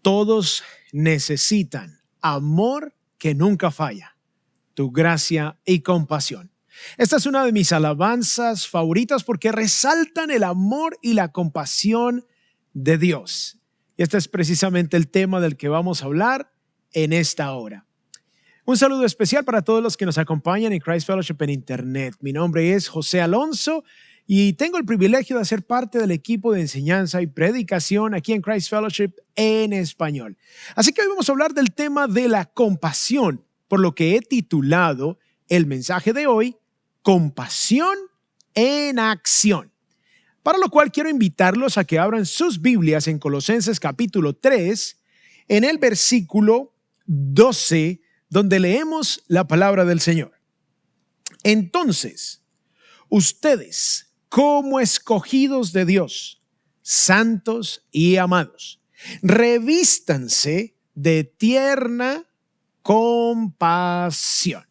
Todos necesitan amor que nunca falla, tu gracia y compasión. Esta es una de mis alabanzas favoritas porque resaltan el amor y la compasión de Dios. Y este es precisamente el tema del que vamos a hablar en esta hora. Un saludo especial para todos los que nos acompañan en Christ Fellowship en Internet. Mi nombre es José Alonso y tengo el privilegio de ser parte del equipo de enseñanza y predicación aquí en Christ Fellowship en español. Así que hoy vamos a hablar del tema de la compasión, por lo que he titulado el mensaje de hoy, Compasión en Acción. Para lo cual quiero invitarlos a que abran sus Biblias en Colosenses capítulo 3, en el versículo 12, donde leemos la palabra del Señor. Entonces, ustedes, como escogidos de Dios, santos y amados, revístanse de tierna compasión.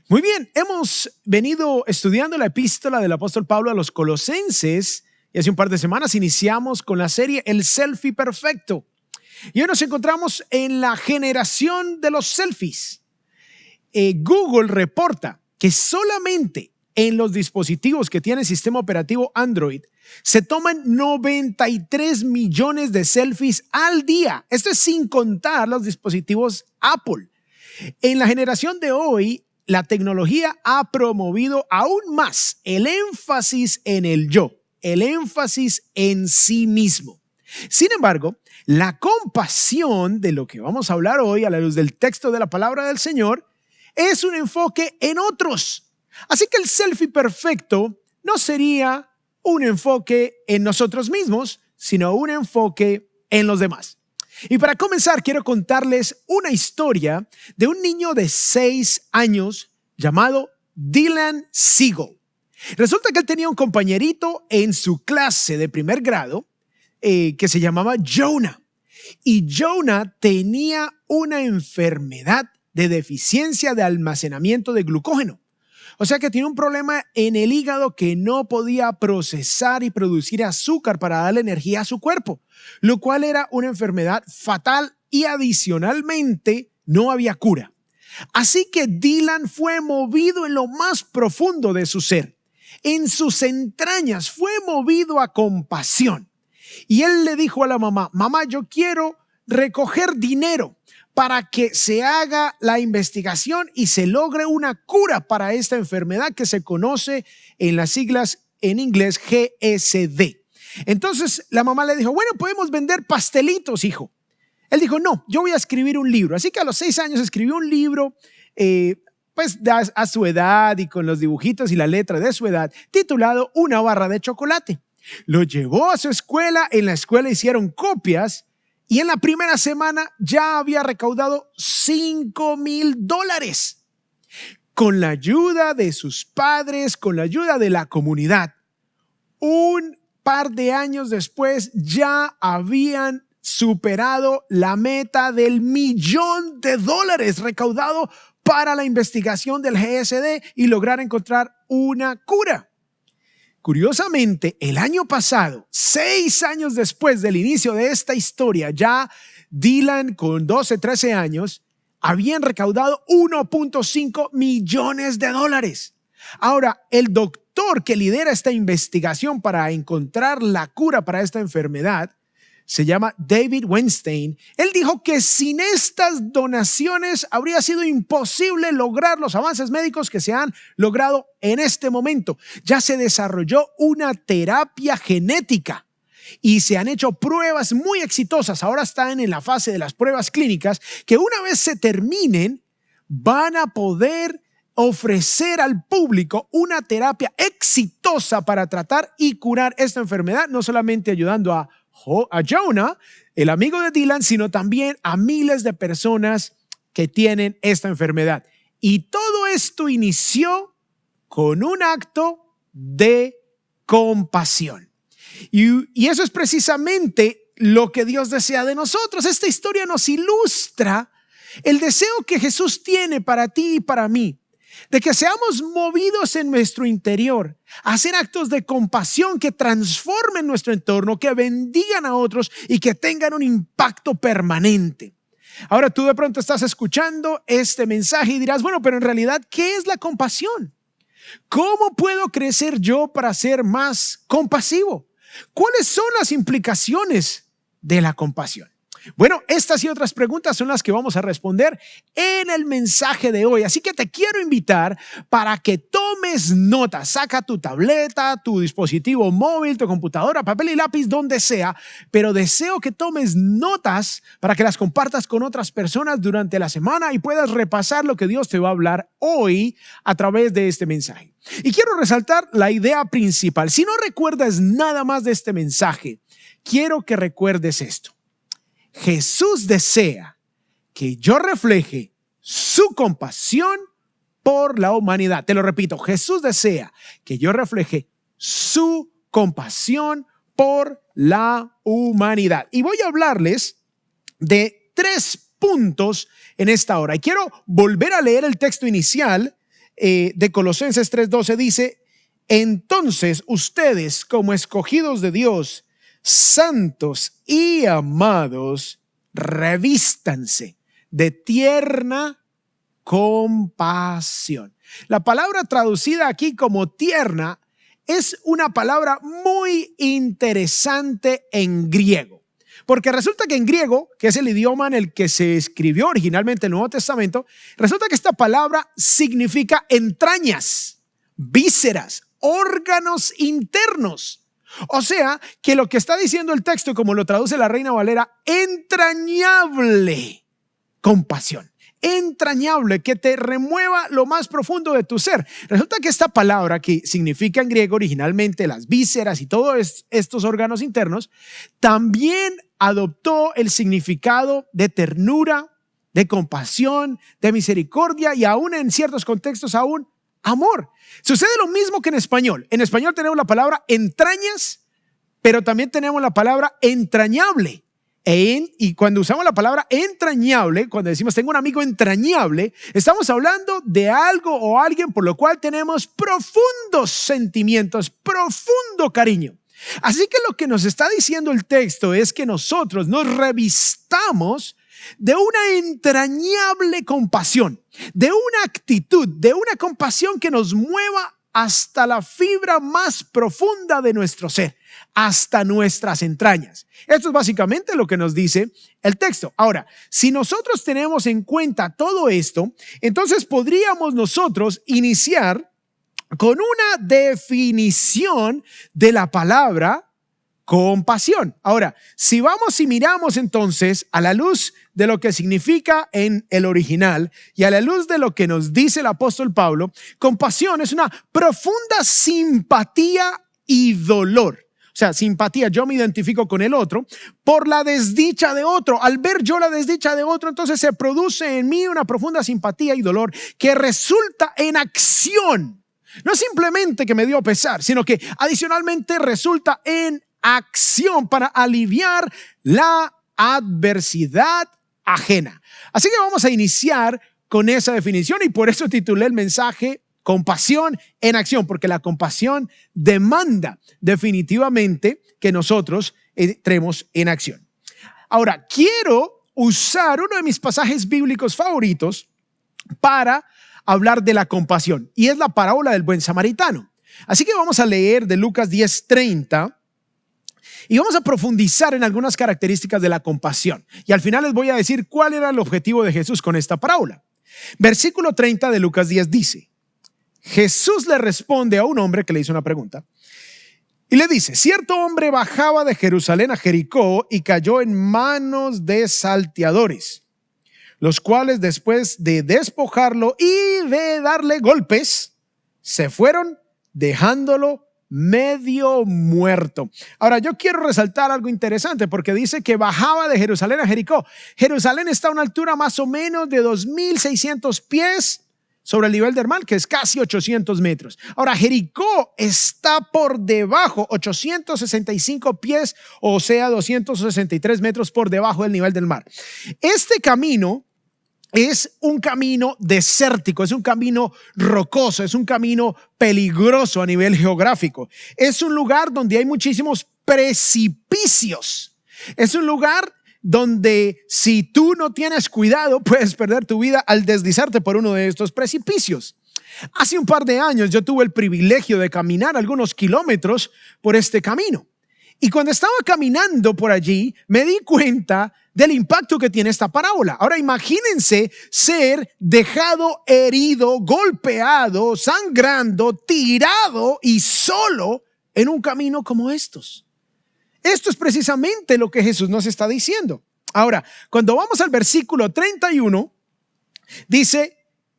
Muy bien, hemos venido estudiando la epístola del apóstol Pablo a los Colosenses y hace un par de semanas iniciamos con la serie El Selfie Perfecto. Y hoy nos encontramos en la generación de los selfies. Google reporta que solamente en los dispositivos que tienen sistema operativo Android se toman 93 millones de selfies al día. Esto es sin contar los dispositivos Apple. En la generación de hoy, la tecnología ha promovido aún más el énfasis en el yo, el énfasis en sí mismo. Sin embargo, la compasión de lo que vamos a hablar hoy a la luz del texto de la palabra del Señor es un enfoque en otros. Así que el selfie perfecto no sería un enfoque en nosotros mismos, sino un enfoque en los demás. Y para comenzar, quiero contarles una historia de un niño de 6 años llamado Dylan Siegel. Resulta que él tenía un compañerito en su clase de primer grado que se llamaba Jonah. Y Jonah tenía una enfermedad de deficiencia de almacenamiento de glucógeno. O sea que tiene un problema en el hígado que no podía procesar y producir azúcar para darle energía a su cuerpo, lo cual era una enfermedad fatal y adicionalmente no había cura. Así que Dylan fue movido en lo más profundo de su ser. En sus entrañas fue movido a compasión. Y él le dijo a la mamá, mamá, yo quiero recoger dinero para que se haga la investigación y se logre una cura para esta enfermedad que se conoce en las siglas en inglés GSD. Entonces la mamá le dijo, bueno, podemos vender pastelitos, hijo. Él dijo, no, yo voy a escribir un libro. Así que a los 6 años escribió un libro, pues a su edad y con los dibujitos y la letra de su edad, titulado Una barra de chocolate. Lo llevó a su escuela, en la escuela hicieron copias y en la primera semana ya había recaudado $5,000. Con la ayuda de sus padres, con la ayuda de la comunidad, un par de años después ya habían superado la meta del $1,000,000 recaudado para la investigación del GSD y lograr encontrar una cura. Curiosamente, el año pasado, 6 años después del inicio de esta historia, ya Dylan con 12, 13 años, habían recaudado $1.5 millones. Ahora, el doctor que lidera esta investigación para encontrar la cura para esta enfermedad se llama David Weinstein. Él dijo que sin estas donaciones habría sido imposible lograr los avances médicos que se han logrado en este momento. Ya se desarrolló una terapia genética y se han hecho pruebas muy exitosas. Ahora están en la fase de las pruebas clínicas que una vez se terminen van a poder ofrecer al público una terapia exitosa para tratar y curar esta enfermedad, no solamente ayudando a Jonah, el amigo de Dylan, sino también a miles de personas que tienen esta enfermedad. Y todo esto inició con un acto de compasión. Y eso es precisamente lo que Dios desea de nosotros. Esta historia nos ilustra el deseo que Jesús tiene para ti y para mí de que seamos movidos en nuestro interior a hacer actos de compasión que transformen nuestro entorno, que bendigan a otros y que tengan un impacto permanente. Ahora tú de pronto estás escuchando este mensaje y dirás, bueno, pero en realidad, ¿qué es la compasión? ¿Cómo puedo crecer yo para ser más compasivo? ¿Cuáles son las implicaciones de la compasión? Bueno, estas y otras preguntas son las que vamos a responder en el mensaje de hoy. Así que te quiero invitar para que tomes notas. Saca tu tableta, tu dispositivo móvil, tu computadora, papel y lápiz, donde sea. Pero deseo que tomes notas para que las compartas con otras personas durante la semana y puedas repasar lo que Dios te va a hablar hoy a través de este mensaje. Y quiero resaltar la idea principal. Si no recuerdas nada más de este mensaje, quiero que recuerdes esto. Jesús desea que yo refleje su compasión por la humanidad. Te lo repito, Jesús desea que yo refleje su compasión por la humanidad. Y voy a hablarles de 3 puntos en esta hora. Y quiero volver a leer el texto inicial de Colosenses 3:12. Dice, entonces ustedes como escogidos de Dios, santos y amados, revístanse de tierna compasión. La palabra traducida aquí como tierna es una palabra muy interesante en griego, porque resulta que en griego, que es el idioma en el que se escribió originalmente el Nuevo Testamento, resulta que esta palabra significa entrañas, vísceras, órganos internos. O sea, que lo que está diciendo el texto, como lo traduce la Reina Valera, entrañable compasión, entrañable, que te remueva lo más profundo de tu ser. Resulta que esta palabra, que significa en griego originalmente las vísceras y todos estos órganos internos, también adoptó el significado de ternura, de compasión, de misericordia y aún en ciertos contextos aún amor. Sucede lo mismo que en español. En español tenemos la palabra entrañas, pero también tenemos la palabra entrañable. Y cuando usamos la palabra entrañable, cuando decimos tengo un amigo entrañable, estamos hablando de algo o alguien por lo cual tenemos profundos sentimientos, profundo cariño. Así que lo que nos está diciendo el texto es que nosotros nos revistamos de una entrañable compasión, de una actitud, de una compasión que nos mueva hasta la fibra más profunda de nuestro ser, hasta nuestras entrañas. Esto es básicamente lo que nos dice el texto. Ahora, si nosotros tenemos en cuenta todo esto, entonces podríamos nosotros iniciar con una definición de la palabra compasión. Ahora, si vamos y miramos entonces a la luz de lo que significa en el original y a la luz de lo que nos dice el apóstol Pablo, compasión es una profunda simpatía y dolor. O sea, simpatía, yo me identifico con el otro por la desdicha de otro. Al ver yo la desdicha de otro, entonces se produce en mí una profunda simpatía y dolor que resulta en acción. No simplemente que me dio pesar, sino que adicionalmente resulta en acción para aliviar la adversidad ajena. Así que vamos a iniciar con esa definición y por eso titulé el mensaje compasión en acción, porque la compasión demanda definitivamente que nosotros entremos en acción. Ahora, quiero usar uno de mis pasajes bíblicos favoritos para hablar de la compasión y es la parábola del buen samaritano. Así que vamos a leer de Lucas 10:30 y vamos a profundizar en algunas características de la compasión. Y al final les voy a decir cuál era el objetivo de Jesús con esta parábola. Versículo 30 de Lucas 10 dice, Jesús le responde a un hombre que le hizo una pregunta y le dice, cierto hombre bajaba de Jerusalén a Jericó y cayó en manos de salteadores, los cuales después de despojarlo y de darle golpes, se fueron dejándolo medio muerto. Ahora, yo quiero resaltar algo interesante porque dice que bajaba de Jerusalén a Jericó. Jerusalén está a una altura más o menos de 2,600 pies sobre el nivel del mar, que es casi 800 metros. Ahora, Jericó está por debajo, 865 pies, o sea, 263 metros por debajo del nivel del mar. Este camino es un camino desértico, es un camino rocoso, es un camino peligroso a nivel geográfico. Es un lugar donde hay muchísimos precipicios. Es un lugar donde si tú no tienes cuidado puedes perder tu vida al deslizarte por uno de estos precipicios. Hace un par de años yo tuve el privilegio de caminar algunos kilómetros por este camino. Y cuando estaba caminando por allí, me di cuenta del impacto que tiene esta parábola. Ahora imagínense ser dejado herido, golpeado, sangrando, tirado y solo en un camino como estos. Esto es precisamente lo que Jesús nos está diciendo. Ahora, cuando vamos al versículo 31,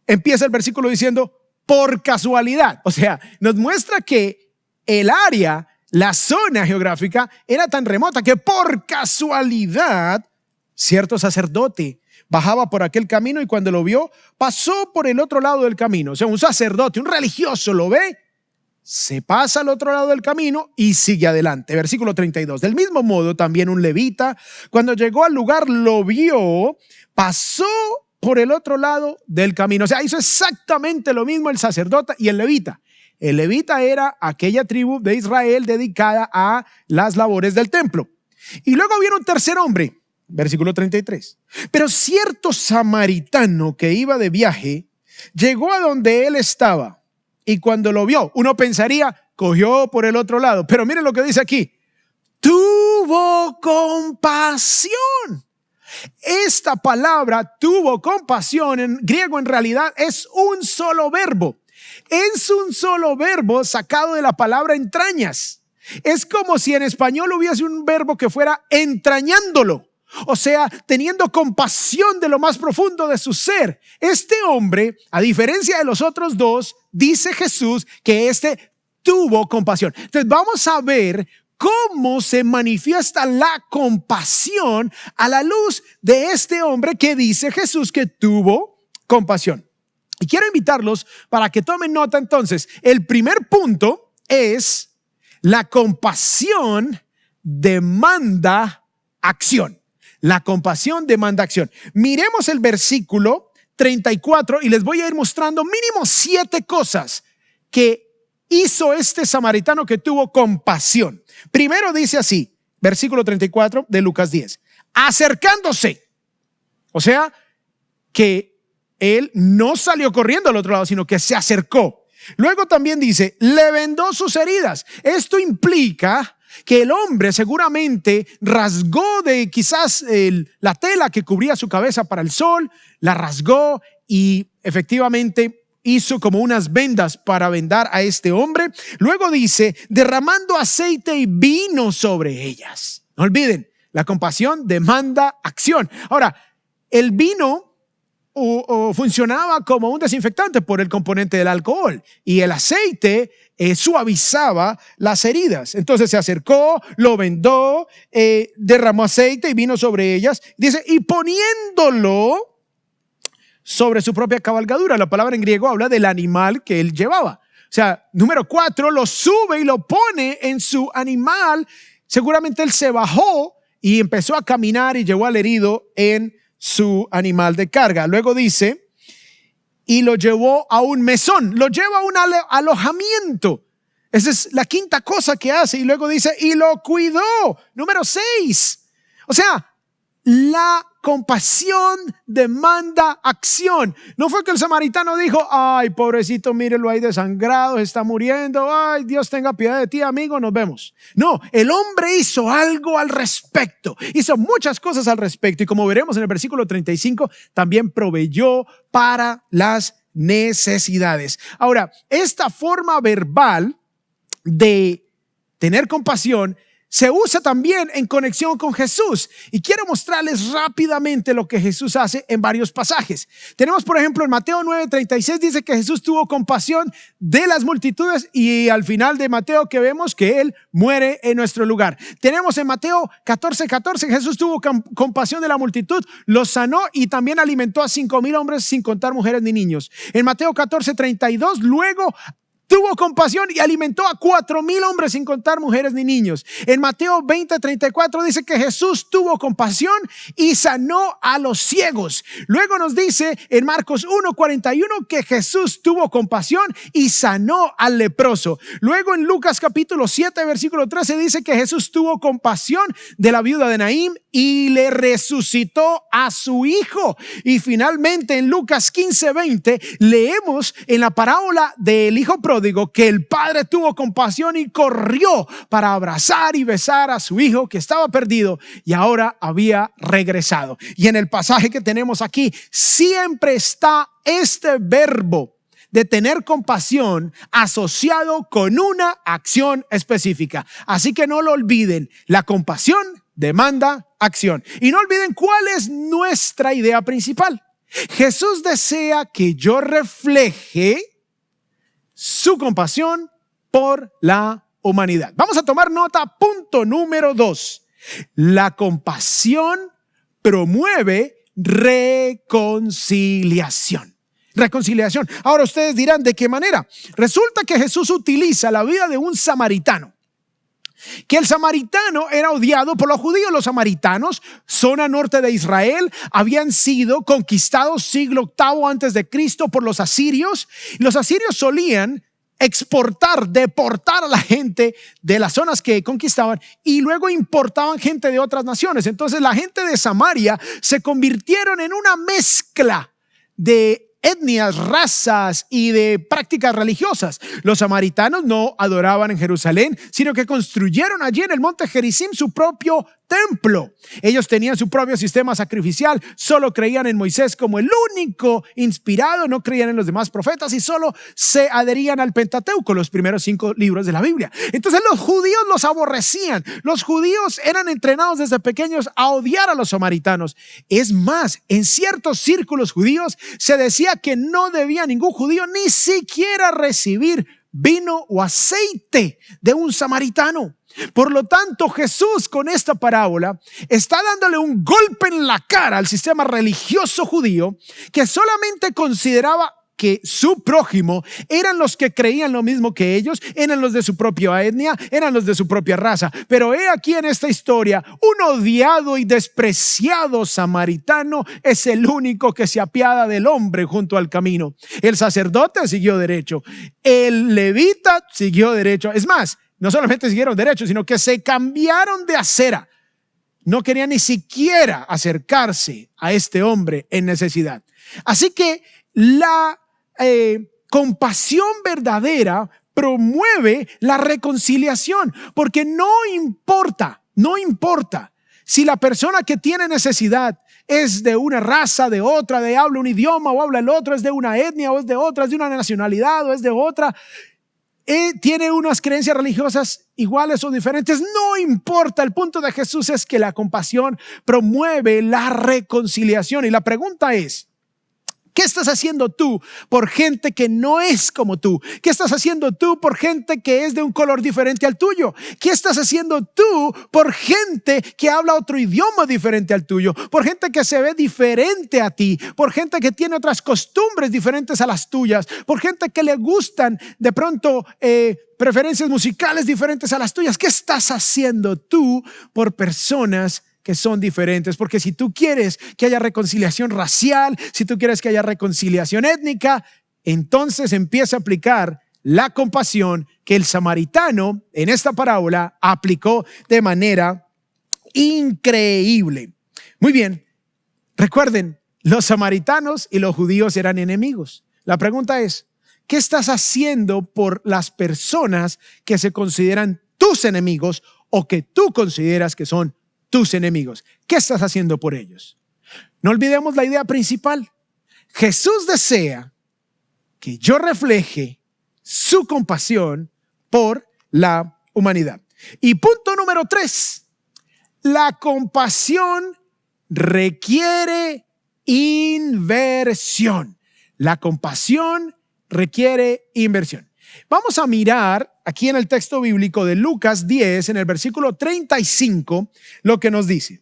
empieza el versículo diciendo, por casualidad. O sea, nos muestra que el área, la zona geográfica era tan remota que por casualidad cierto sacerdote bajaba por aquel camino y cuando lo vio, pasó por el otro lado del camino. O sea, un sacerdote, un religioso lo ve, se pasa al otro lado del camino y sigue adelante. Versículo 32. Del mismo modo, también un levita, cuando llegó al lugar, lo vio, pasó por el otro lado del camino. O sea, hizo exactamente lo mismo el sacerdote y el levita. El levita era aquella tribu de Israel dedicada a las labores del templo. Y luego viene un tercer hombre, versículo 33. Pero cierto samaritano que iba de viaje, llegó a donde él estaba. Y cuando lo vio, uno pensaría, cogió por el otro lado. Pero miren lo que dice aquí. Tuvo compasión. Esta palabra, tuvo compasión, en griego en realidad es un solo verbo. Es un solo verbo sacado de la palabra entrañas. Es como si en español hubiese un verbo que fuera entrañándolo. O sea, teniendo compasión de lo más profundo de su ser. Este hombre, a diferencia de los otros dos, dice Jesús que tuvo compasión. Entonces vamos a ver cómo se manifiesta la compasión a la luz de este hombre que dice Jesús que tuvo compasión. Y quiero invitarlos para que tomen nota entonces. El primer punto es la compasión demanda acción. La compasión demanda acción. Miremos el versículo 34 y les voy a ir mostrando mínimo 7 cosas que hizo este samaritano que tuvo compasión. Primero dice así, versículo 34 de Lucas 10. Acercándose. O sea, que él no salió corriendo al otro lado, sino que se acercó. Luego también dice, le vendó sus heridas. Esto implica que el hombre seguramente rasgó de quizás la tela que cubría su cabeza para el sol, la rasgó y efectivamente hizo como unas vendas para vendar a este hombre. Luego dice, derramando aceite y vino sobre ellas. No olviden, la compasión demanda acción. Ahora, el vino funcionaba como un desinfectante por el componente del alcohol y el aceite suavizaba las heridas. Entonces se acercó, lo vendó, derramó aceite y vino sobre ellas. Dice, y poniéndolo sobre su propia cabalgadura. La palabra en griego habla del animal que él llevaba. O sea, número 4, lo sube y lo pone en su animal. Seguramente él se bajó y empezó a caminar y llevó al herido en su animal de carga. Luego dice, y lo llevó a un mesón, lo lleva a un alojamiento. Esa es la quinta cosa que hace. Y luego dice, y lo cuidó. Número 6. O sea, la compasión demanda acción. No fue que el samaritano dijo, ay, pobrecito, mírelo ahí desangrado, está muriendo. Ay, Dios tenga piedad de ti, amigo, nos vemos. No, el hombre hizo algo al respecto. Hizo muchas cosas al respecto. Y como veremos en el versículo 35, también proveyó para las necesidades. Ahora, esta forma verbal de tener compasión se usa también en conexión con Jesús. Y quiero mostrarles rápidamente lo que Jesús hace en varios pasajes. Tenemos, por ejemplo, en Mateo 9:36 dice que Jesús tuvo compasión de las multitudes y al final de Mateo que vemos que Él muere en nuestro lugar. Tenemos en Mateo 14:14 Jesús tuvo compasión de la multitud, los sanó y también alimentó a 5,000 hombres sin contar mujeres ni niños. En Mateo 14:32 luego tuvo compasión y alimentó a 4,000 hombres sin contar mujeres ni niños. En Mateo 20:34 dice que Jesús tuvo compasión y sanó a los ciegos. Luego nos dice en Marcos 1:41 que Jesús tuvo compasión y sanó al leproso. Luego en Lucas capítulo 7 versículo 13 dice que Jesús tuvo compasión de la viuda de Naín y le resucitó a su hijo. Y finalmente en Lucas 15:20 leemos en la parábola del hijo pródigo que el padre tuvo compasión y corrió para abrazar y besar a su hijo que estaba perdido y ahora había regresado. Y en el pasaje que tenemos aquí siempre está este verbo de tener compasión asociado con una acción específica. Así que no lo olviden, la compasión demanda acción. Y no olviden cuál es nuestra idea principal. Jesús desea que yo refleje su compasión por la humanidad. Vamos a tomar nota, punto número 2. La compasión promueve reconciliación. Reconciliación. Ahora ustedes dirán, ¿de qué manera? Resulta que Jesús utiliza la vida de un samaritano. Que el samaritano era odiado por los judíos. Los samaritanos, zona norte de Israel, habían sido conquistados siglo VIII antes de Cristo por los asirios. Los asirios solían deportar a la gente de las zonas que conquistaban y luego importaban gente de otras naciones. Entonces la gente de Samaria se convirtieron en una mezcla de etnias, razas y de prácticas religiosas. Los samaritanos no adoraban en Jerusalén, sino que construyeron allí en el monte Gerizim su propio templo. Ellos tenían su propio sistema sacrificial, solo creían en Moisés como el único inspirado, no creían en los demás profetas y solo se adherían al Pentateuco, los primeros 5 libros de la Biblia. Entonces los judíos los aborrecían. Los judíos eran entrenados desde pequeños a odiar a los samaritanos. Es más, en ciertos círculos judíos se decía que no debía ningún judío ni siquiera recibir vino o aceite de un samaritano. Por lo tanto, Jesús con esta parábola está dándole un golpe en la cara al sistema religioso judío que solamente consideraba que su prójimo eran los que creían lo mismo que ellos, eran los de su propia etnia, eran los de su propia raza. Pero he aquí en esta historia, un odiado y despreciado samaritano es el único que se apiada del hombre junto al camino. El sacerdote siguió derecho, el levita siguió derecho. Es más, no solamente siguieron derecho, sino que se cambiaron de acera. No querían ni siquiera acercarse a este hombre en necesidad. Así que la compasión verdadera promueve la reconciliación, porque no importa si la persona que tiene necesidad es de una raza, de otra, de habla un idioma o habla el otro, es de una etnia o es de otra, es de una nacionalidad o es de otra, tiene unas creencias religiosas iguales o diferentes, no importa. El punto de Jesús es que la compasión promueve la reconciliación. Y la pregunta es, ¿qué estás haciendo tú por gente que no es como tú? ¿Qué estás haciendo tú por gente que es de un color diferente al tuyo? ¿Qué estás haciendo tú por gente que habla otro idioma diferente al tuyo? Por gente que se ve diferente a ti, por gente que tiene otras costumbres diferentes a las tuyas, por gente que le gustan de pronto preferencias musicales diferentes a las tuyas. ¿Qué estás haciendo tú por personas que son diferentes? Porque si tú quieres que haya reconciliación racial, si tú quieres que haya reconciliación étnica, entonces empieza a aplicar la compasión que el samaritano en esta parábola aplicó de manera increíble. Muy bien, recuerden, los samaritanos y los judíos eran enemigos. La pregunta es, ¿qué estás haciendo por las personas que se consideran tus enemigos o que tú consideras que son tus enemigos? ¿Qué estás haciendo por ellos? No olvidemos la idea principal. Jesús desea que yo refleje su compasión por la humanidad. Y punto número 3, la compasión requiere inversión. La compasión requiere inversión. Vamos a mirar aquí en el texto bíblico de Lucas 10, en el versículo 35, lo que nos dice.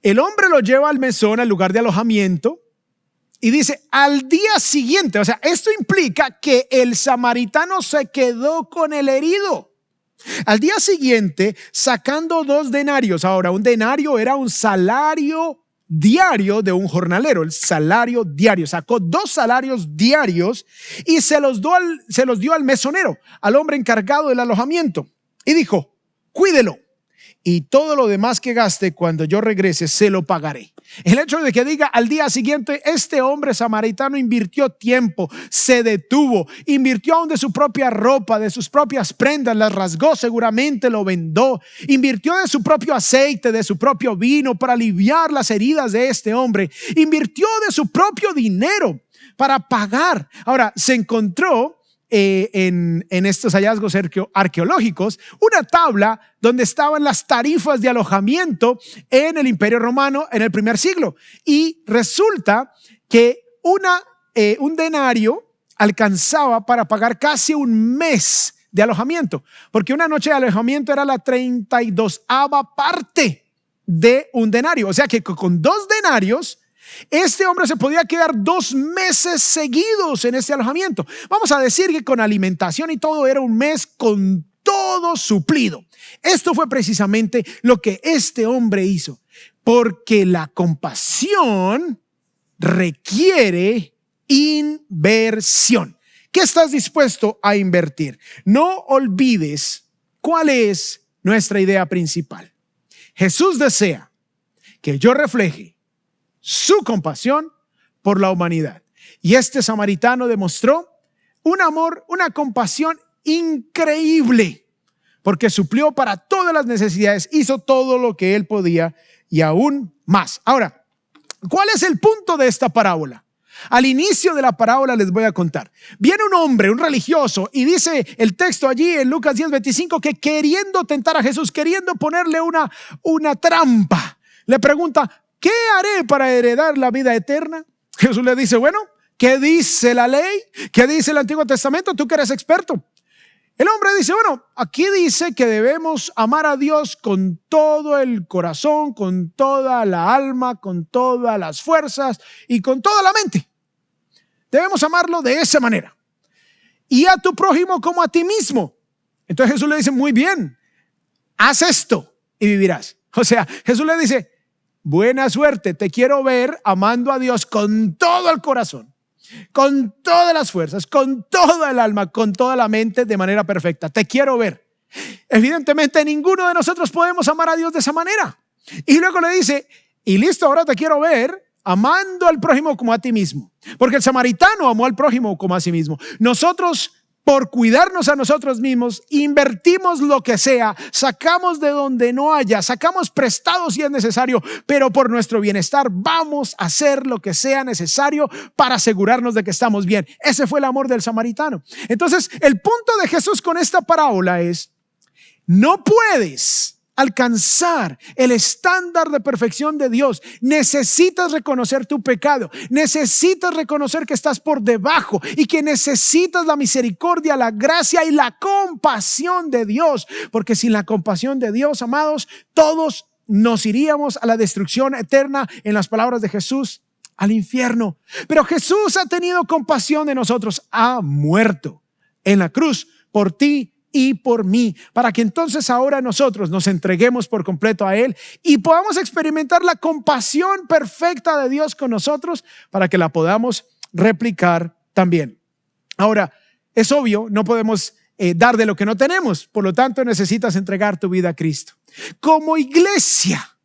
El hombre lo lleva al mesón, al lugar de alojamiento, Y dice, al día siguiente, o sea, esto implica que el samaritano se quedó con el herido. Al día siguiente, sacando 2 denarios. Ahora, un denario era un salario diario de un jornalero, el salario diario. Sacó 2 salarios diarios y se los dio al mesonero, al hombre encargado del alojamiento. Y dijo, cuídelo, y todo lo demás que gaste cuando yo regrese se lo pagaré. El hecho de que diga al día siguiente, este hombre samaritano invirtió tiempo, se detuvo, invirtió aún de su propia ropa, de sus propias prendas, las rasgó, seguramente lo vendó, invirtió de su propio aceite, de su propio vino para aliviar las heridas de este hombre, invirtió de su propio dinero para pagar. Ahora, se encontró en estos hallazgos arqueológicos una tabla donde estaban las tarifas de alojamiento en el Imperio Romano en el primer siglo, y resulta que un denario alcanzaba para pagar casi un mes de alojamiento, porque una noche de alojamiento era la 32ª parte de un denario. O sea que con 2 denarios este hombre se podía quedar 2 meses seguidos en este alojamiento. Vamos a decir que con alimentación y todo era un mes con todo suplido. Esto fue precisamente lo que este hombre hizo, porque la compasión requiere inversión. ¿Qué estás dispuesto a invertir? No olvides cuál es nuestra idea principal. Jesús desea que yo refleje su compasión por la humanidad. Y este samaritano demostró un amor, una compasión increíble, porque suplió para todas las necesidades, hizo todo lo que él podía y aún más. Ahora, ¿cuál es el punto de esta parábola? Al inicio de la parábola les voy a contar. Viene un hombre, un religioso, y dice el texto allí en Lucas 10:25 que queriendo tentar a Jesús, queriendo ponerle una trampa, le pregunta, ¿qué haré para heredar la vida eterna? Jesús le dice, bueno, ¿qué dice la ley? ¿Qué dice el Antiguo Testamento? Tú que eres experto. El hombre dice, bueno, aquí dice que debemos amar a Dios con todo el corazón, con toda la alma, con todas las fuerzas y con toda la mente. Debemos amarlo de esa manera. Y a tu prójimo como a ti mismo. Entonces Jesús le dice, muy bien, haz esto y vivirás. O sea, Jesús le dice, buena suerte, te quiero ver amando a Dios con todo el corazón, con todas las fuerzas, con toda el alma, con toda la mente de manera perfecta. Te quiero ver. Evidentemente ninguno de nosotros podemos amar a Dios de esa manera. Y luego le dice, y listo, ahora te quiero ver amando al prójimo como a ti mismo. Porque el samaritano amó al prójimo como a sí mismo. Nosotros, por cuidarnos a nosotros mismos, invertimos lo que sea, sacamos de donde no haya, sacamos prestado si es necesario, pero por nuestro bienestar vamos a hacer lo que sea necesario para asegurarnos de que estamos bien. Ese fue el amor del samaritano. Entonces, el punto de Jesús con esta parábola es, no puedes alcanzar el estándar de perfección de Dios. Necesitas reconocer tu pecado, necesitas reconocer que estás por debajo y que necesitas la misericordia, la gracia y la compasión de Dios, porque sin la compasión de Dios, amados, todos nos iríamos a la destrucción eterna, en las palabras de Jesús, al infierno. Pero Jesús ha tenido compasión de nosotros, ha muerto en la cruz por ti y por mí, para que entonces ahora nosotros nos entreguemos por completo a Él y podamos experimentar la compasión perfecta de Dios con nosotros, para que la podamos replicar también. Ahora, es obvio, no podemos dar de lo que no tenemos, por lo tanto necesitas entregar tu vida a Cristo. Como iglesia,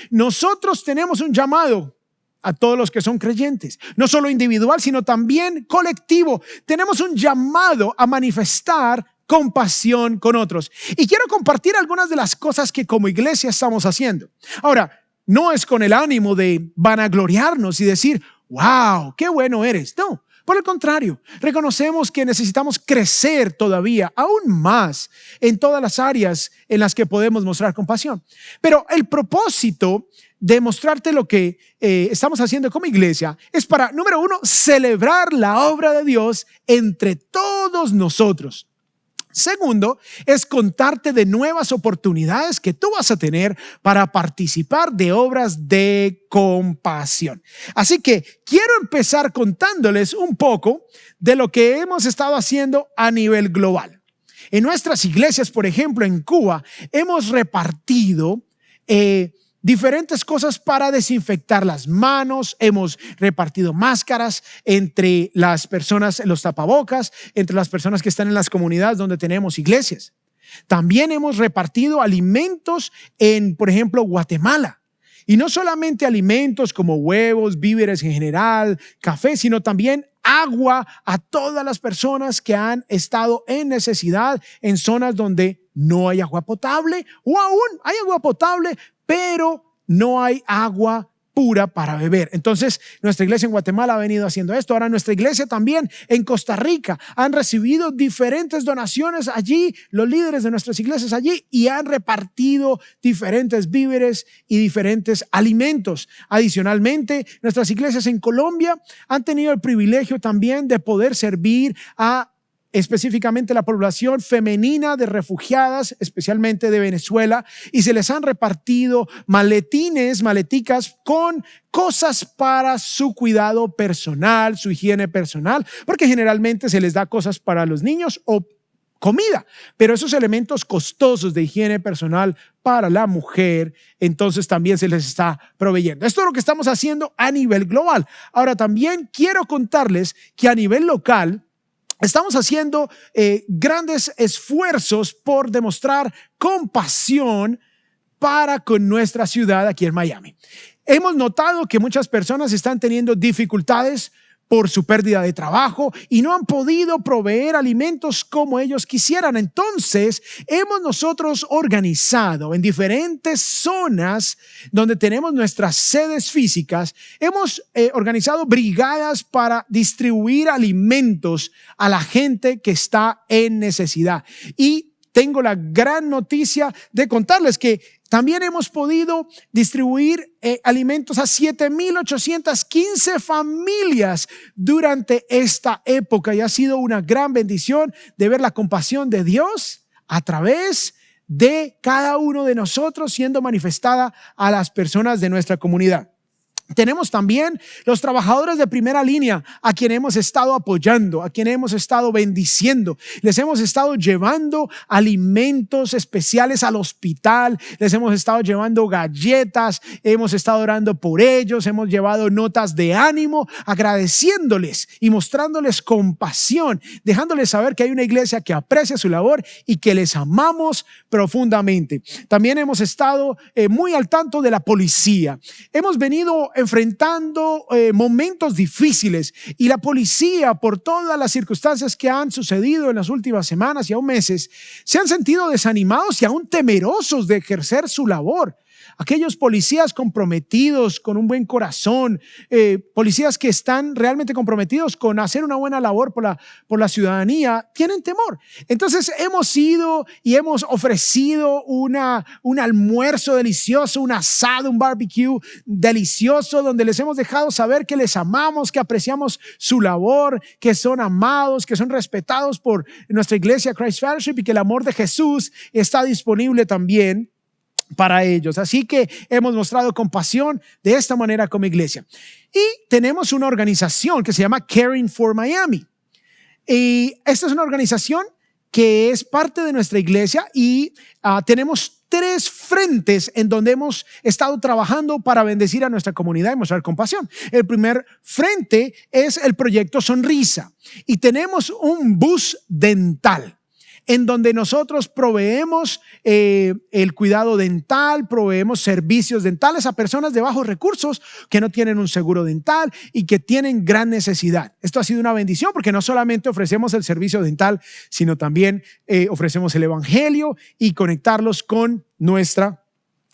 nosotros tenemos un llamado a todos los que son creyentes, no solo individual, sino también colectivo. Tenemos un llamado a manifestar compasión con otros. Y quiero compartir algunas de las cosas que como iglesia estamos haciendo. Ahora, no es con el ánimo de vanagloriarnos y decir, wow, qué bueno eres. No, por el contrario, reconocemos que necesitamos crecer todavía, aún más, en todas las áreas en las que podemos mostrar compasión. Pero el propósito de mostrarte lo que estamos haciendo como iglesia es para, número 1, celebrar la obra de Dios entre todos nosotros. Segundo, es contarte de nuevas oportunidades que tú vas a tener para participar de obras de compasión. Así que quiero empezar contándoles un poco de lo que hemos estado haciendo a nivel global. En nuestras iglesias, por ejemplo, en Cuba, hemos repartido diferentes cosas para desinfectar las manos, hemos repartido máscaras entre las personas, los tapabocas, entre las personas que están en las comunidades donde tenemos iglesias. También hemos repartido alimentos en, por ejemplo, Guatemala. Y no solamente alimentos como huevos, víveres en general, café, sino también agua a todas las personas que han estado en necesidad en zonas donde no hay agua potable o aún hay agua potable, pero no hay agua pura para beber. Entonces, nuestra iglesia en Guatemala ha venido haciendo esto. Ahora, nuestra iglesia también en Costa Rica han recibido diferentes donaciones allí, los líderes de nuestras iglesias allí, y han repartido diferentes víveres y diferentes alimentos. Adicionalmente, nuestras iglesias en Colombia han tenido el privilegio también de poder servir a específicamente la población femenina de refugiadas, especialmente de Venezuela, y se les han repartido maleticas con cosas para su cuidado personal, su higiene personal, porque generalmente se les da cosas para los niños o comida, pero esos elementos costosos de higiene personal para la mujer, entonces también se les está proveyendo. Esto es lo que estamos haciendo a nivel global. Ahora, también quiero contarles que a nivel local estamos haciendo grandes esfuerzos por demostrar compasión para con nuestra ciudad aquí en Miami. Hemos notado que muchas personas están teniendo dificultades por su pérdida de trabajo y no han podido proveer alimentos como ellos quisieran. Entonces, hemos nosotros organizado en diferentes zonas donde tenemos nuestras sedes físicas, hemos organizado brigadas para distribuir alimentos a la gente que está en necesidad. Y tengo la gran noticia de contarles que también hemos podido distribuir alimentos a 7,815 familias durante esta época y ha sido una gran bendición de ver la compasión de Dios a través de cada uno de nosotros siendo manifestada a las personas de nuestra comunidad. Tenemos también los trabajadores de primera línea a quien hemos estado apoyando, a quien hemos estado bendiciendo. Les hemos estado llevando alimentos especiales al hospital, les hemos estado llevando galletas, hemos estado orando por ellos, hemos llevado notas de ánimo, agradeciéndoles y mostrándoles compasión, dejándoles saber que hay una iglesia que aprecia su labor y que les amamos profundamente. También hemos estado muy al tanto de la policía. Hemos venido enfrentando momentos difíciles y la policía, por todas las circunstancias que han sucedido en las últimas semanas y aún meses, se han sentido desanimados y aún temerosos de ejercer su labor. Aquellos policías comprometidos con un buen corazón, policías que están realmente comprometidos con hacer una buena labor por la ciudadanía, tienen temor. Entonces hemos ido y hemos ofrecido un almuerzo delicioso, un asado, un barbecue delicioso, donde les hemos dejado saber que les amamos, que apreciamos su labor, que son amados, que son respetados por nuestra iglesia Christ Fellowship y que el amor de Jesús está disponible también para ellos. Así que hemos mostrado compasión de esta manera como iglesia. Y tenemos una organización que se llama Caring for Miami. Y esta es una organización que es parte de nuestra iglesia y tenemos 3 frentes en donde hemos estado trabajando para bendecir a nuestra comunidad y mostrar compasión. El primer frente es el proyecto Sonrisa y tenemos un bus dental en donde nosotros proveemos el cuidado dental, proveemos servicios dentales a personas de bajos recursos que no tienen un seguro dental y que tienen gran necesidad. Esto ha sido una bendición porque no solamente ofrecemos el servicio dental, sino también ofrecemos el evangelio y conectarlos con nuestra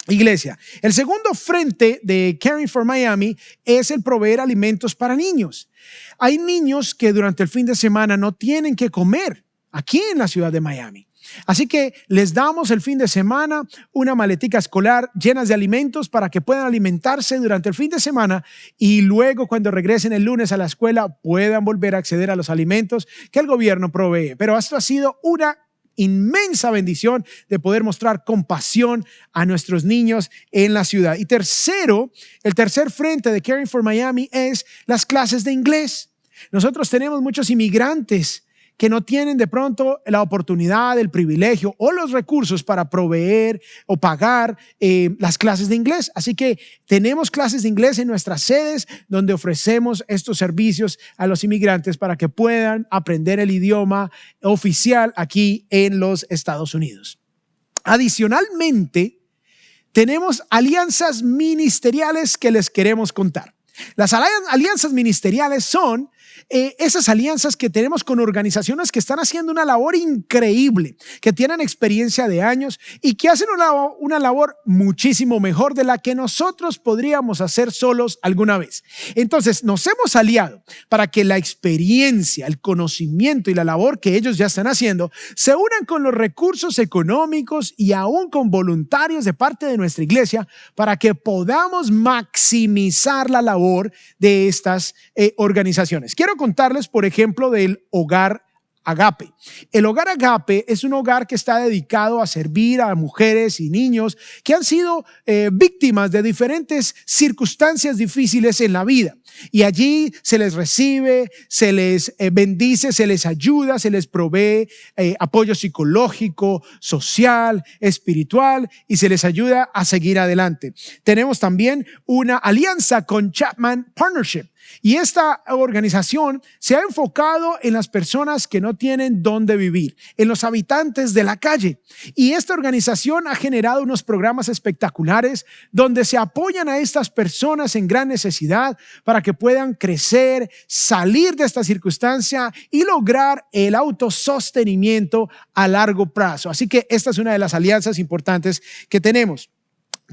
iglesia. El segundo frente de Caring for Miami es el proveer alimentos para niños. Hay niños que durante el fin de semana no tienen que comer aquí en la ciudad de Miami. Así que les damos el fin de semana una maletica escolar llenas de alimentos para que puedan alimentarse durante el fin de semana y luego cuando regresen el lunes a la escuela puedan volver a acceder a los alimentos que el gobierno provee. Pero esto ha sido una inmensa bendición de poder mostrar compasión a nuestros niños en la ciudad. Y tercero, el tercer frente de Caring for Miami es las clases de inglés. Nosotros tenemos muchos inmigrantes que no tienen de pronto la oportunidad, el privilegio o los recursos para proveer o pagar las clases de inglés. Así que tenemos clases de inglés en nuestras sedes donde ofrecemos estos servicios a los inmigrantes para que puedan aprender el idioma oficial aquí en los Estados Unidos. Adicionalmente, tenemos alianzas ministeriales que les queremos contar. Las alianzas ministeriales son esas alianzas que tenemos con organizaciones que están haciendo una labor increíble, que tienen experiencia de años y que hacen una labor muchísimo mejor de la que nosotros podríamos hacer solos alguna vez. Entonces, nos hemos aliado para que la experiencia, el conocimiento y la labor que ellos ya están haciendo se unan con los recursos económicos y aún con voluntarios de parte de nuestra iglesia para que podamos maximizar la labor de estas organizaciones. Quiero contarles, por ejemplo, del Hogar Agape. El Hogar Agape es un hogar que está dedicado a servir a mujeres y niños que han sido víctimas de diferentes circunstancias difíciles en la vida. Y allí se les recibe, se les bendice, se les ayuda, se les provee apoyo psicológico, social, espiritual y se les ayuda a seguir adelante. Tenemos también una alianza con Chapman Partnership. Y esta organización se ha enfocado en las personas que no tienen dónde vivir, en los habitantes de la calle. Y esta organización ha generado unos programas espectaculares donde se apoyan a estas personas en gran necesidad para que puedan crecer, salir de esta circunstancia y lograr el autosostenimiento a largo plazo. Así que esta es una de las alianzas importantes que tenemos.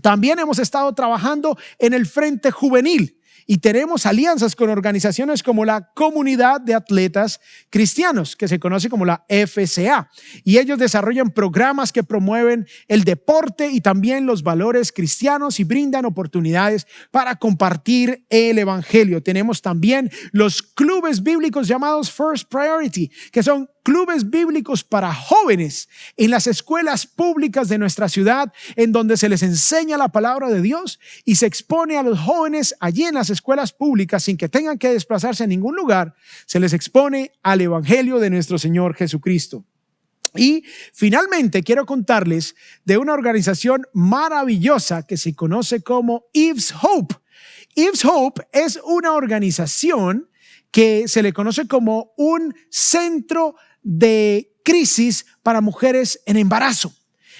También hemos estado trabajando en el Frente Juvenil. Y tenemos alianzas con organizaciones como la Comunidad de Atletas Cristianos, que se conoce como la FCA. Y ellos desarrollan programas que promueven el deporte y también los valores cristianos y brindan oportunidades para compartir el evangelio. Tenemos también los clubes bíblicos llamados First Priority, que son clubes bíblicos para jóvenes en las escuelas públicas de nuestra ciudad, en donde se les enseña la palabra de Dios y se expone a los jóvenes allí en las escuelas públicas sin que tengan que desplazarse a ningún lugar. Se les expone al evangelio de nuestro Señor Jesucristo. Y finalmente quiero contarles de una organización maravillosa que se conoce como Eve's Hope. Eve's Hope es una organización que se le conoce como un centro de crisis para mujeres en embarazo.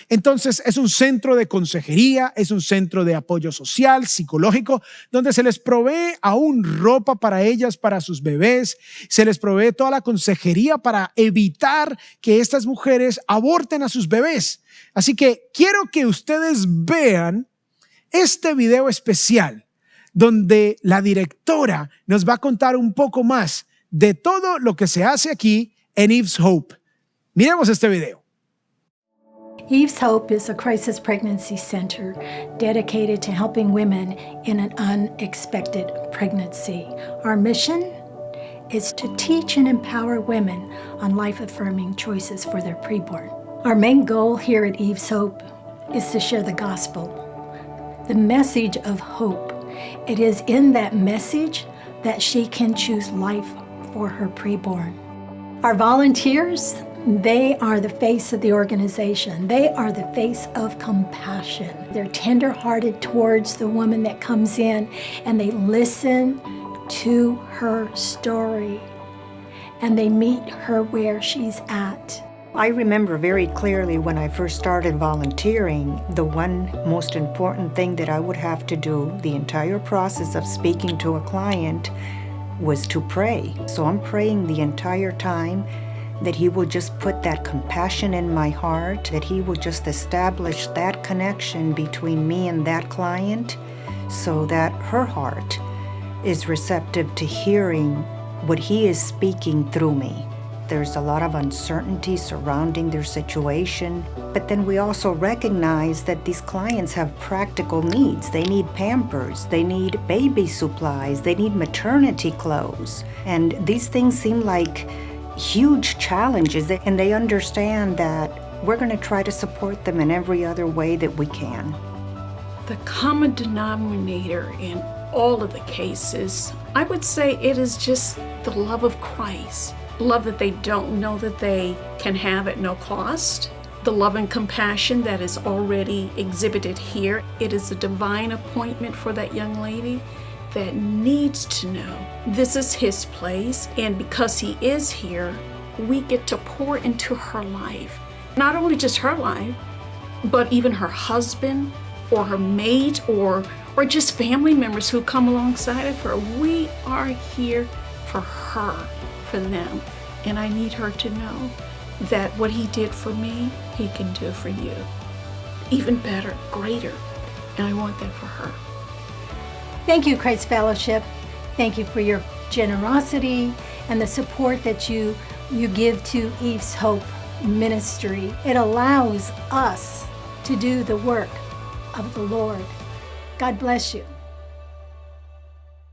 Entonces es un centro de consejería, es un centro de apoyo social, psicológico, donde se les provee aún ropa para ellas, para sus bebés, se les provee toda la consejería para evitar que estas mujeres aborten a sus bebés. Así que quiero que ustedes vean este video especial donde la directora nos va a contar un poco más de todo lo que se hace aquí en Eve's Hope. Miremos este video. Eve's Hope is a crisis pregnancy center dedicated to helping women in an unexpected pregnancy. Our mission is to teach and empower women on life-affirming choices for their preborn. Our main goal here at Eve's Hope is to share the gospel, the message of hope. It is in that message that she can choose life for her preborn. Our volunteers, they are the face of the organization. They are the face of compassion. They're tender-hearted towards the woman that comes in, and they listen to her story, and they meet her where she's at. I remember very clearly when I first started volunteering, the one most important thing that I would have to do the entire process of speaking to a client was to pray. So I'm praying the entire time that He will just put that compassion in my heart, that He will just establish that connection between me and that client so that her heart is receptive to hearing what He is speaking through me. There's a lot of uncertainty surrounding their situation, but then we also recognize that these clients have practical needs. They need Pampers, they need baby supplies, they need maternity clothes. And these things seem like huge challenges, and they understand that we're going to try to support them in every other way that we can. The common denominator in all of the cases, I would say it is just the love of Christ. Love that they don't know that they can have at no cost. The love and compassion that is already exhibited here. It is a divine appointment for that young lady that needs to know this is his place, and because he is here, we get to pour into her life. Not only just her life, but even her husband or her mate or just family members who come alongside of her. We are here for her, for them. And I need her to know that what he did for me, he can do for you. Even better, greater. And I want that for her. Thank you, Christ Fellowship. Thank you for your generosity and the support that you give to Eve's Hope Ministry. It allows us to do the work of the Lord. God bless you.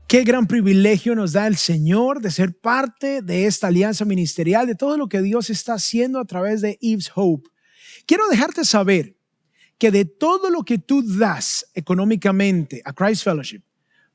Qué gran privilegio nos da el Señor de ser parte de esta alianza ministerial, de todo lo que Dios está haciendo a través de Eve's Hope. Quiero dejarte saber que de todo lo que tú das económicamente a Christ Fellowship,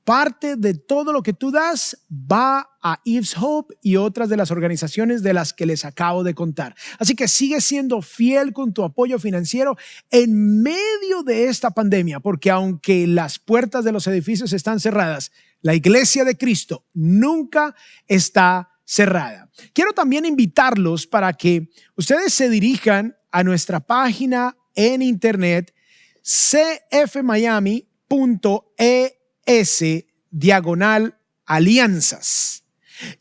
parte de todo lo que tú das va a Eve's Hope y otras de las organizaciones de las que les acabo de contar. Así que sigue siendo fiel con tu apoyo financiero en medio de esta pandemia, porque aunque las puertas de los edificios están cerradas, la Iglesia de Cristo nunca está cerrada. Quiero también invitarlos para que ustedes se dirijan a nuestra página en internet cfmiami.es/alianzas.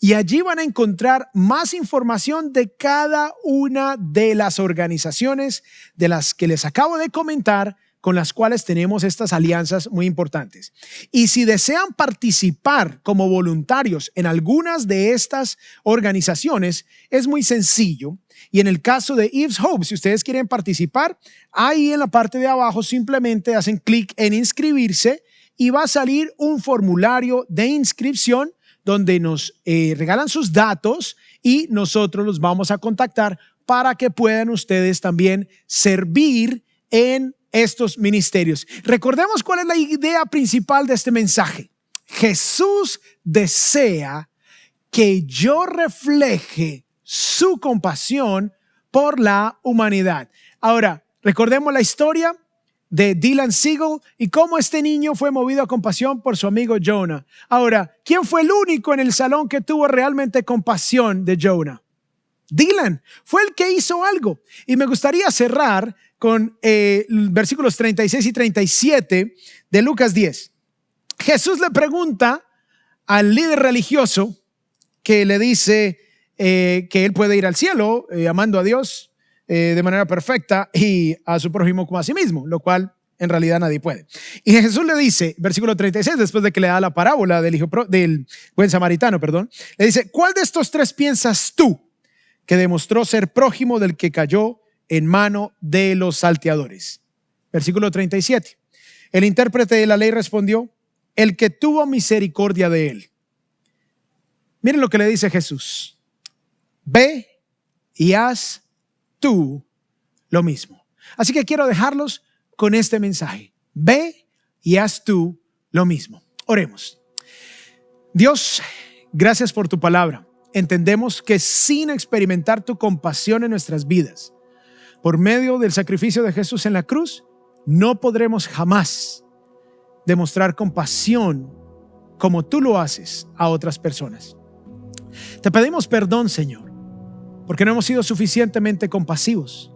Y allí van a encontrar más información de cada una de las organizaciones de las que les acabo de comentar, con las cuales tenemos estas alianzas muy importantes. Y si desean participar como voluntarios en algunas de estas organizaciones, es muy sencillo. Y en el caso de Eve's Hope, si ustedes quieren participar, ahí en la parte de abajo simplemente hacen clic en inscribirse y va a salir un formulario de inscripción donde nos regalan sus datos y nosotros los vamos a contactar para que puedan ustedes también servir en estos ministerios. Recordemos cuál es la idea principal de este mensaje. Jesús desea que yo refleje su compasión por la humanidad. Ahora, recordemos la historia de Dylan Siegel y cómo este niño fue movido a compasión por su amigo Jonah. Ahora, ¿quién fue el único en el salón que tuvo realmente compasión de Jonah? Dylan fue el que hizo algo. Y me gustaría cerrar con versículos 36 y 37 de Lucas 10. Jesús le pregunta al líder religioso que le dice que él puede ir al cielo amando a Dios de manera perfecta y a su prójimo como a sí mismo, lo cual en realidad nadie puede. Y Jesús le dice, versículo 36, después de que le da la parábola del buen samaritano, le dice, ¿cuál de estos tres piensas tú que demostró ser prójimo del que cayó en mano de los salteadores? Versículo 37. El intérprete de la ley respondió, el que tuvo misericordia de él. Miren lo que le dice Jesús. Ve y haz tú lo mismo. Así que quiero dejarlos con este mensaje. Ve y haz tú lo mismo. Oremos. Dios, gracias por tu palabra. Entendemos que sin experimentar tu compasión en nuestras vidas, por medio del sacrificio de Jesús en la cruz, no podremos jamás demostrar compasión como tú lo haces a otras personas. Te pedimos perdón, Señor, porque no hemos sido suficientemente compasivos.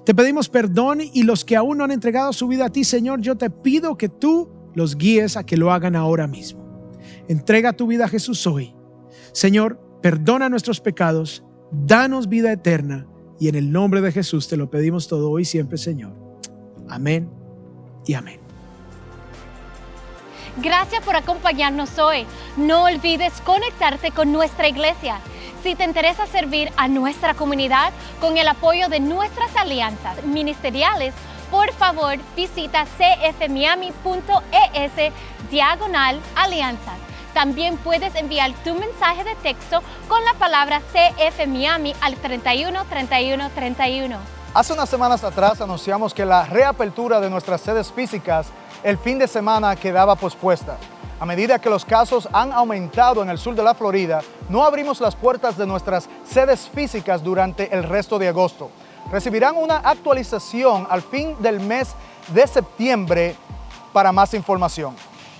Te pedimos perdón y los que aún no han entregado su vida a ti, Señor, yo te pido que tú los guíes a que lo hagan ahora mismo. Entrega tu vida a Jesús hoy. Señor, perdona nuestros pecados, danos vida eterna y en el nombre de Jesús te lo pedimos todo hoy y siempre, Señor. Amén y amén. Gracias por acompañarnos hoy. No olvides conectarte con nuestra iglesia. Si te interesa servir a nuestra comunidad con el apoyo de nuestras alianzas ministeriales, por favor visita cfmiami.es/alianzas. También puedes enviar tu mensaje de texto con la palabra CF Miami al 31 31 31. Hace unas semanas atrás anunciamos que la reapertura de nuestras sedes físicas el fin de semana quedaba pospuesta. A medida que los casos han aumentado en el sur de la Florida, no abrimos las puertas de nuestras sedes físicas durante el resto de agosto. Recibirán una actualización al fin del mes de septiembre para más información.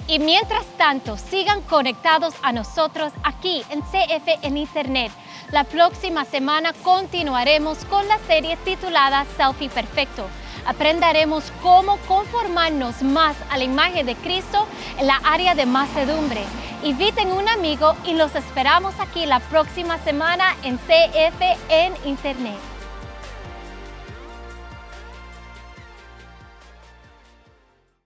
Y mientras tanto, sigan conectados a nosotros aquí en CF en Internet. La próxima semana continuaremos con la serie titulada Selfie Perfecto. Aprenderemos cómo conformarnos más a la imagen de Cristo en la área de mansedumbre. Inviten un amigo y los esperamos aquí la próxima semana en CF en Internet.